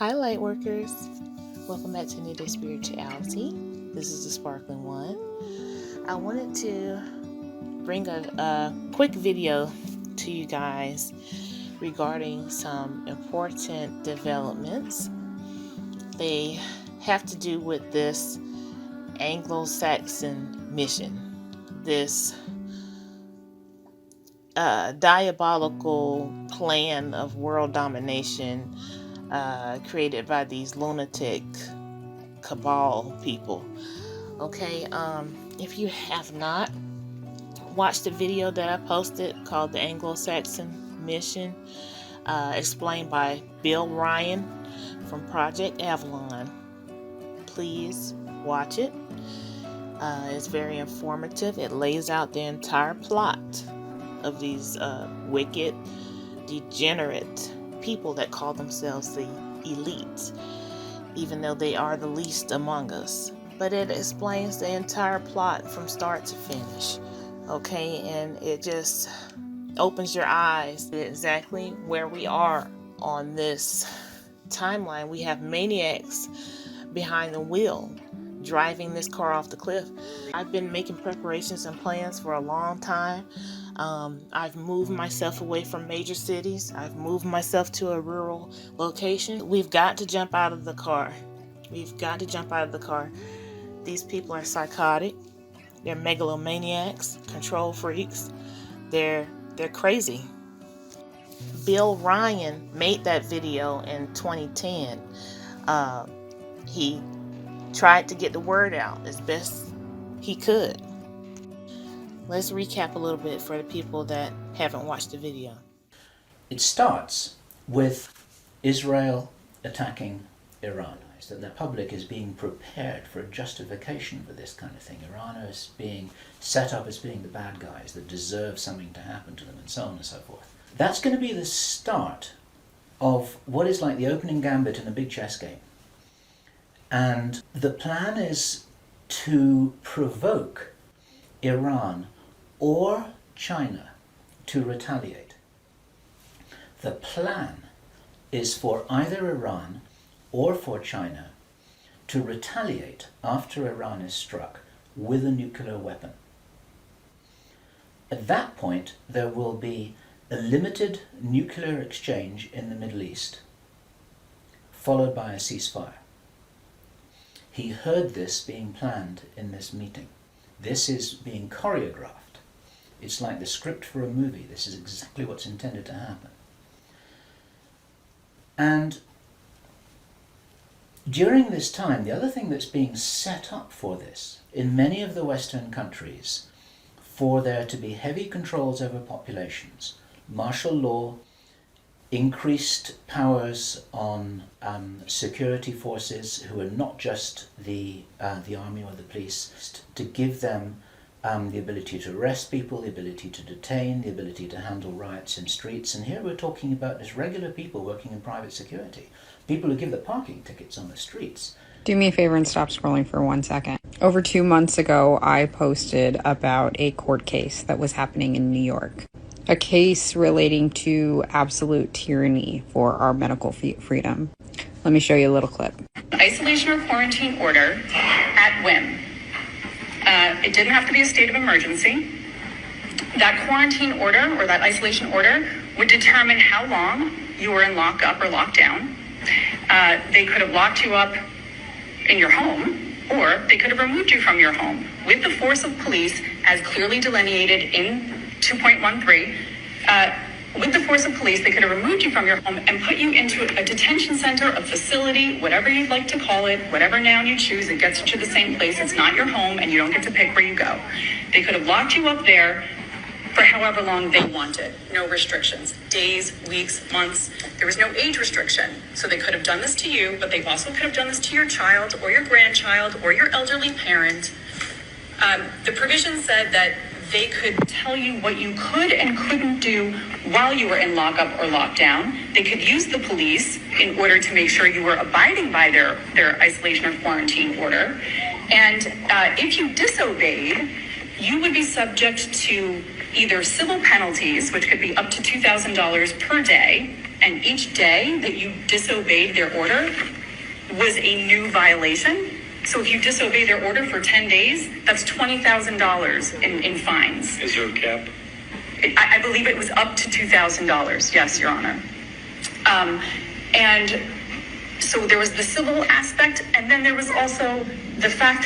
Hi, Lightworkers. Welcome back to New Day Spirituality. This is the Sparkling One. I wanted to bring a quick video to you guys regarding some important developments. They have to do with this Anglo-Saxon mission, this diabolical plan of world domination created by these lunatic cabal people. Okay, if you have not watched the video that I posted called the Anglo-Saxon Mission, explained by Bill Ryan from Project Avalon, please watch it. It's very informative. It lays out the entire plot of these wicked, degenerate people that call themselves the elite, even though they are the least among us. But it explains the entire plot from start to finish. Okay, and it just opens your eyes to exactly where we are on this timeline. We have maniacs behind the wheel driving this car off the cliff. I've been making preparations and plans for a long time. I've moved myself away from major cities. I've moved myself to a rural location. We've got to jump out of the car. We've got to jump out of the car. These people are psychotic. They're megalomaniacs, control freaks. They're crazy. Bill Ryan made that video in 2010. He tried to get the word out as best he could. Let's recap a little bit for the people that haven't watched the video. It starts with Israel attacking Iran. It's that the public is being prepared for a justification for this kind of thing. Iran is being set up as being the bad guys that deserve something to happen to them, and so on and so forth. That's going to be the start of what is like the opening gambit in a big chess game. And the plan is to provoke Iran or China to retaliate. The plan is for either Iran or for China to retaliate after Iran is struck with a nuclear weapon. At that point, there will be a limited nuclear exchange in the Middle East, followed by a ceasefire. He heard this being planned in this meeting. This is being choreographed. It's like the script for a movie. This is exactly what's intended to happen. And during this time, the other thing that's being set up for this, in many of the Western countries, for there to be heavy controls over populations, martial law, increased powers on security forces who are not just the army or the police, to give them the ability to arrest people, the ability to detain, the ability to handle riots in streets. And here we're talking about just regular people working in private security, people who give the parking tickets on the streets. Do me a favor and stop scrolling for 1 second. Over 2 months ago, I posted about a court case that was happening in New York. A case relating to absolute tyranny for our medical freedom. Let me show you a little clip. Isolation or quarantine order at whim. It didn't have to be a state of emergency. That quarantine order or that isolation order would determine how long you were in lockup or lockdown. They could have locked you up in your home, or they could have removed you from your home with the force of police as clearly delineated in 2.13. With the force of police, they could have removed you from your home and put you into a detention center, a facility, whatever you'd like to call it, whatever noun you choose, it gets you to the same place. It's not your home and you don't get to pick where you go. They could have locked you up there for however long they wanted. No restrictions. Days, weeks, months. There was no age restriction. So they could have done this to you, but they also could have done this to your child or your grandchild or your elderly parent. The provision said that they could tell you what you could and couldn't do while you were in lockup or lockdown. They could use the police in order to make sure you were abiding by their isolation or quarantine order. And if you disobeyed, you would be subject to either civil penalties, which could be up to $2,000 per day, And each day that you disobeyed their order was a new violation. So if you disobey their order for 10 days, that's $20,000 in fines. Is there a cap? I believe it was up to $2,000. Yes, Your Honor. And so there was the civil aspect, and then there was also the fact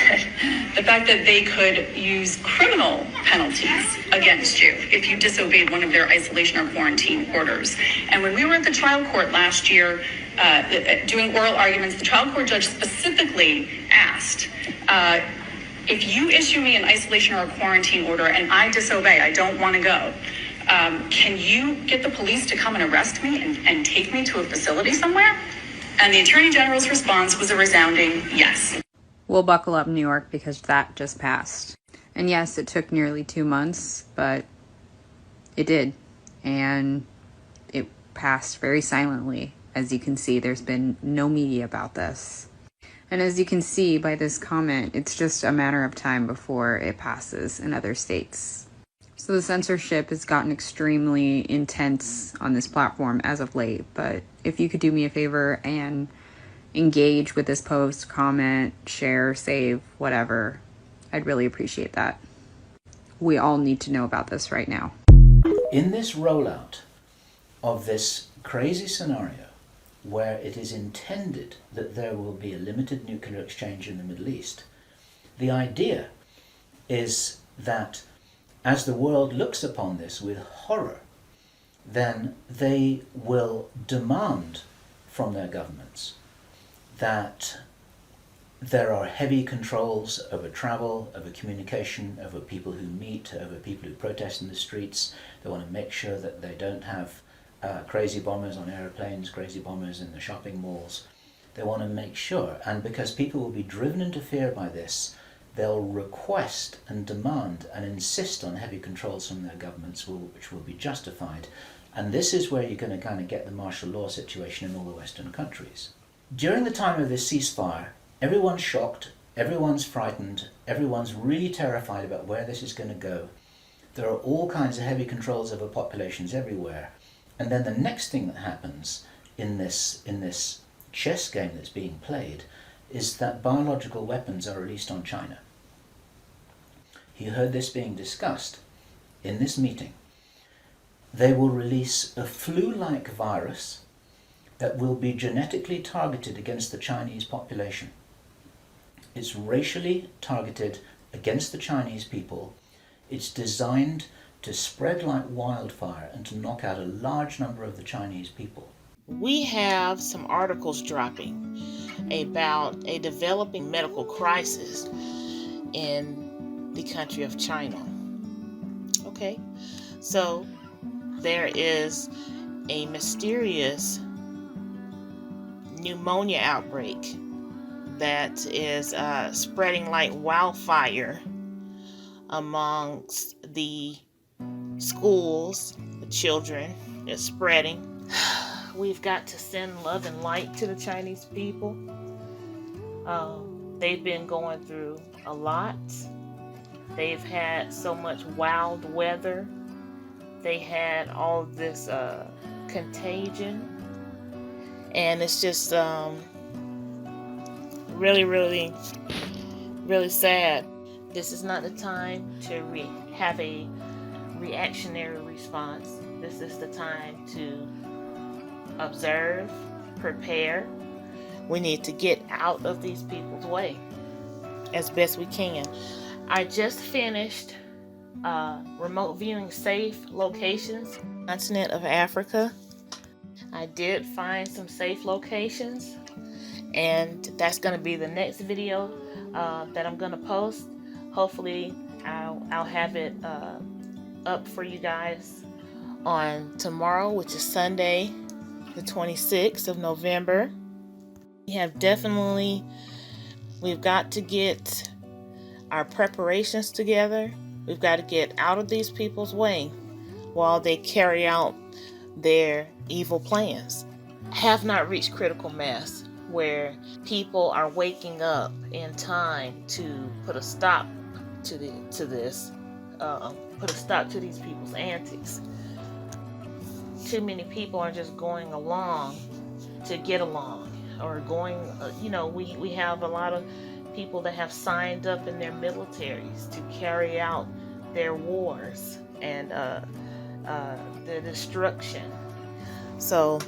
that they could use criminal penalties against you if you disobeyed one of their isolation or quarantine orders. And when we were at the trial court last year doing oral arguments, the trial court judge specifically asked, if you issue me an isolation or a quarantine order and I disobey, I don't want to go, can you get the police to come and arrest me and take me to a facility somewhere? And the Attorney General's response was a resounding yes. We'll buckle up, New York, because that just passed. And yes, it took nearly 2 months, but it did. And it passed very silently. As you can see, there's been no media about this. And as you can see by this comment, it's just a matter of time before it passes in other states. So the censorship has gotten extremely intense on this platform as of late. But if you could do me a favor and engage with this post, comment, share, save, whatever, I'd really appreciate that. We all need to know about this right now. In this rollout of this crazy scenario where it is intended that there will be a limited nuclear exchange in the Middle East, the idea is that as the world looks upon this with horror, then they will demand from their governments that there are heavy controls over travel, over communication, over people who meet, over people who protest in the streets. They want to make sure that they don't have crazy bombers on aeroplanes, crazy bombers in the shopping malls. They want to make sure, and because people will be driven into fear by this, they'll request and demand and insist on heavy controls from their governments, which will be justified. And this is where you're going to kind of get the martial law situation in all the Western countries. During the time of this ceasefire, everyone's shocked, everyone's frightened, everyone's really terrified about where this is going to go. There are all kinds of heavy controls over populations everywhere. And then the next thing that happens in this chess game that's being played is that biological weapons are released on China. You heard this being discussed in this meeting. They will release a flu-like virus that will be genetically targeted against the Chinese population. It's racially targeted against the Chinese people. It's designed to spread like wildfire and to knock out a large number of the Chinese people. We have some articles dropping about a developing medical crisis in the country of China. Okay, so there is a mysterious pneumonia outbreak that is spreading like wildfire amongst the schools, the children. It's spreading. We've got to send love and light to the Chinese people. They've been going through a lot. They've had so much wild weather. They had all this contagion. And it's just really, really, really sad. This is not the time to have a reactionary response. This is the time to observe, prepare. We need to get out of these people's way as best we can. I just finished remote viewing safe locations, continent of Africa. I did find some safe locations, and that's going to be the next video that I'm going to post. Hopefully I'll have it up for you guys on tomorrow, which is Sunday, the 26th of November. We've got to get our preparations together. We've got to get out of these people's way while they carry out their evil plans. Have not reached critical mass where people are waking up in time to put a stop to this, put a stop to these people's antics. too many people are just going along to get along, or going, we have a lot of people that have signed up in their militaries to carry out their wars and the destruction. So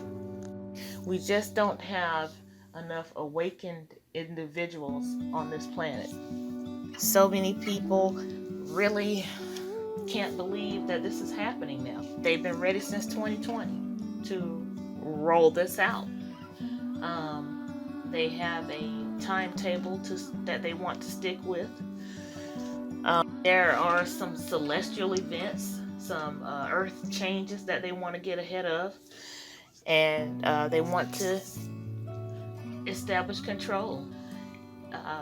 we just don't have enough awakened individuals on this planet. So many people really can't believe that this is happening now. They've been ready since 2020 to roll this out. They have a timetable that they want to stick with. There are some celestial events, some earth changes that they want to get ahead of, and they want to establish control.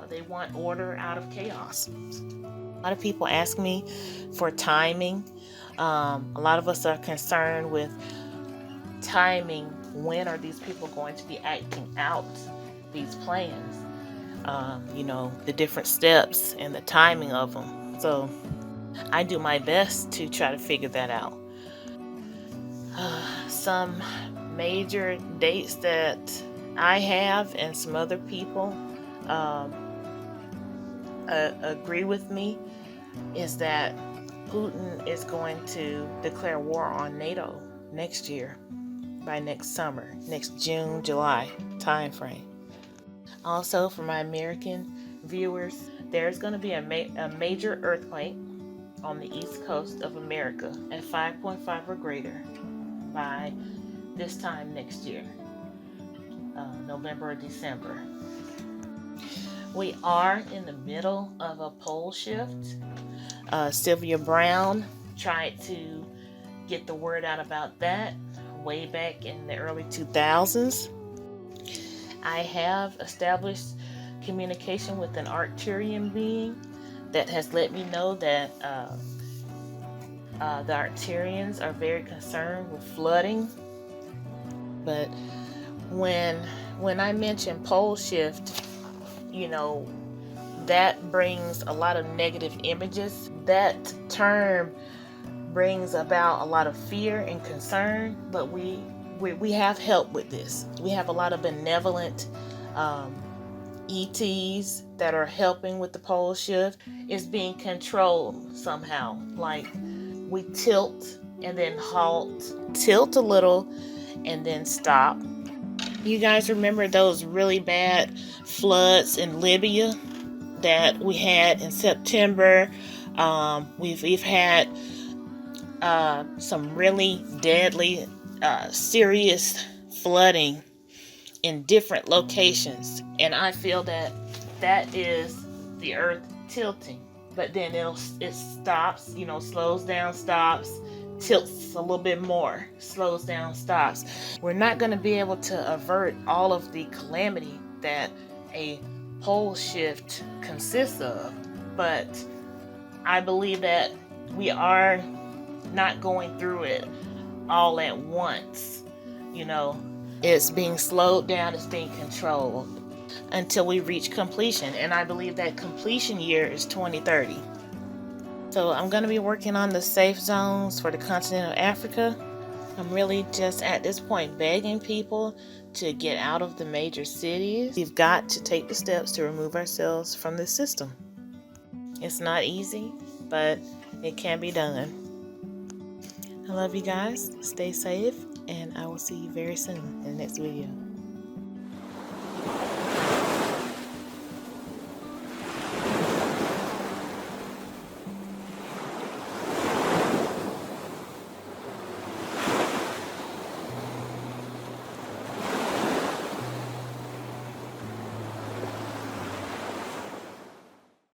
They want order out of chaos. A lot of people ask me for timing. A lot of us are concerned with timing. When are these people going to be acting out these plans? The different steps and the timing of them. So I do my best to try to figure that out. Some major dates that I have and some other people agree with me is that Putin is going to declare war on NATO next year, by next summer, next June, July timeframe. Also, for my American viewers, there's going to be a major earthquake on the east coast of America at 5.5 or greater by this time next year, November or December. We are in the middle of a pole shift. Sylvia Brown tried to get the word out about that way back in the early 2000s. I have established communication with an Arcturian being that has let me know that the Arcturians are very concerned with flooding. But when I mention pole shift, that brings a lot of negative images. That term brings about a lot of fear and concern, but we have help with this. We have a lot of benevolent ETs that are helping with the pole shift. It's being controlled somehow. Like, we tilt and then halt, tilt a little and then stop. You guys remember those really bad floods in Libya that we had in September? We've had some really deadly, serious flooding in different locations, and I feel that is the earth tilting. But then it stops, slows down, stops, tilts a little bit more, slows down, stops. We're not going to be able to avert all of the calamity that a pole shift consists of, but I believe that we are not going through it all at once. It's being slowed down, it's being controlled until we reach completion, and I believe that completion year is 2030. So I'm going to be working on the safe zones for the continent of Africa. I'm really just at this point begging people to get out of the major cities. We've got to take the steps to remove ourselves from this system. It's not easy, but it can be done. I love you guys. Stay safe, and I will see you very soon in the next video.